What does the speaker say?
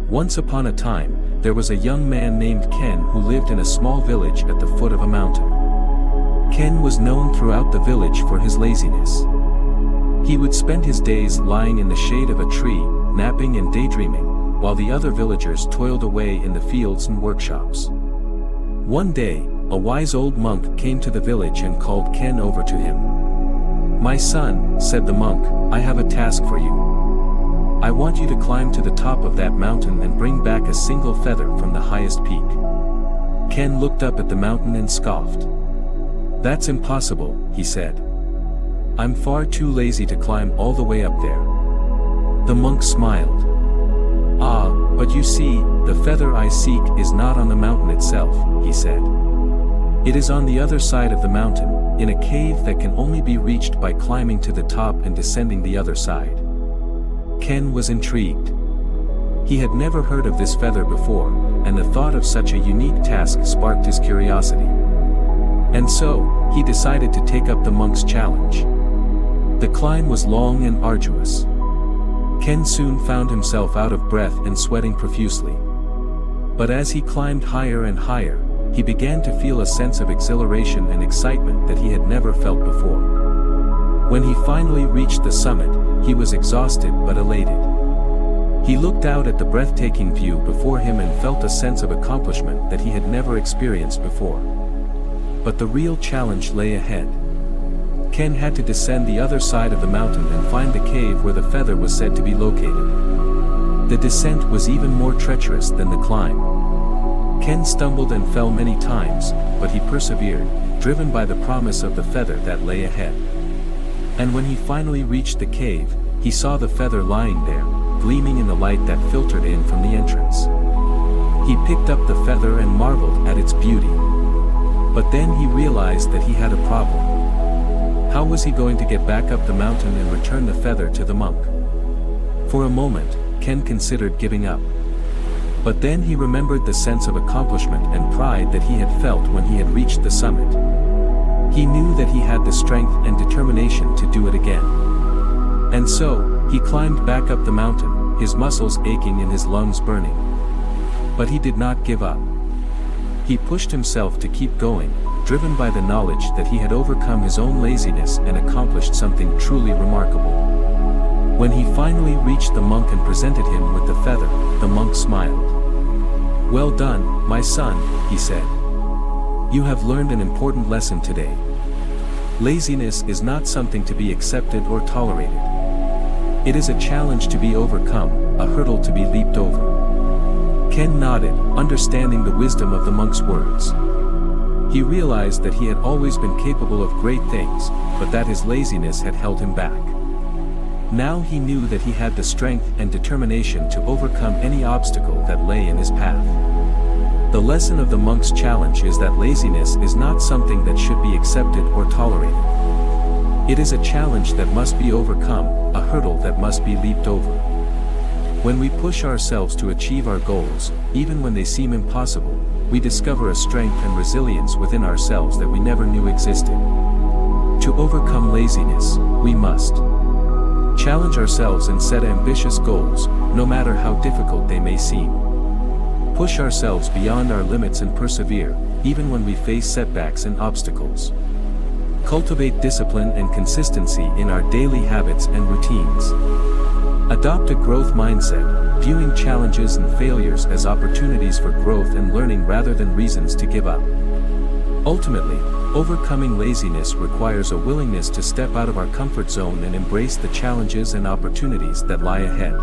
Once upon a time, there was a young man named Ken who lived in a small village at the foot of a mountain. Ken was known throughout the village for his laziness. He would spend his days lying in the shade of a tree, napping and daydreaming, while the other villagers toiled away in the fields and workshops. One day, a wise old monk came to the village and called Ken over to him. "My son," said the monk, "I have a task for you. I want you to climb to the top of that mountain and bring back a single feather from the highest peak." Ken looked up at the mountain and scoffed. "That's impossible," he said. "I'm far too lazy to climb all the way up there." The monk smiled. "Ah, but you see, the feather I seek is not on the mountain itself," he said. "It is on the other side of the mountain, in a cave that can only be reached by climbing to the top and descending the other side." Ken was intrigued. He had never heard of this feather before, and the thought of such a unique task sparked his curiosity. And so, he decided to take up the monk's challenge. The climb was long and arduous. Ken soon found himself out of breath and sweating profusely. But as he climbed higher and higher, he began to feel a sense of exhilaration and excitement that he had never felt before. When he finally reached the summit, he was exhausted but elated. He looked out at the breathtaking view before him and felt a sense of accomplishment that he had never experienced before. But the real challenge lay ahead. Ken had to descend the other side of the mountain and find the cave where the feather was said to be located. The descent was even more treacherous than the climb. Ken stumbled and fell many times, but he persevered, driven by the promise of the feather that lay ahead. And when he finally reached the cave, he saw the feather lying there, gleaming in the light that filtered in from the entrance. He picked up the feather and marveled at its beauty. But then he realized that he had a problem. How was he going to get back up the mountain and return the feather to the monk? For a moment, Ken considered giving up. But then he remembered the sense of accomplishment and pride that he had felt when he had reached the summit. He knew that he had the strength and determination to do it again. And so, he climbed back up the mountain, his muscles aching and his lungs burning. But he did not give up. He pushed himself to keep going, driven by the knowledge that he had overcome his own laziness and accomplished something truly remarkable. When he finally reached the monk and presented him with the feather, the monk smiled. "Well done, my son," he said. "You have learned an important lesson today. Laziness is not something to be accepted or tolerated. It is a challenge to be overcome, a hurdle to be leaped over." Ken nodded, understanding the wisdom of the monk's words. He realized that he had always been capable of great things, but that his laziness had held him back. Now he knew that he had the strength and determination to overcome any obstacle that lay in his path. The lesson of the monk's challenge is that laziness is not something that should be accepted or tolerated. It is a challenge that must be overcome, a hurdle that must be leaped over. When we push ourselves to achieve our goals, even when they seem impossible, we discover a strength and resilience within ourselves that we never knew existed. To overcome laziness, we must challenge ourselves and set ambitious goals, no matter how difficult they may seem. Push ourselves beyond our limits and persevere, even when we face setbacks and obstacles. Cultivate discipline and consistency in our daily habits and routines. Adopt a growth mindset, viewing challenges and failures as opportunities for growth and learning rather than reasons to give up. Ultimately, overcoming laziness requires a willingness to step out of our comfort zone and embrace the challenges and opportunities that lie ahead.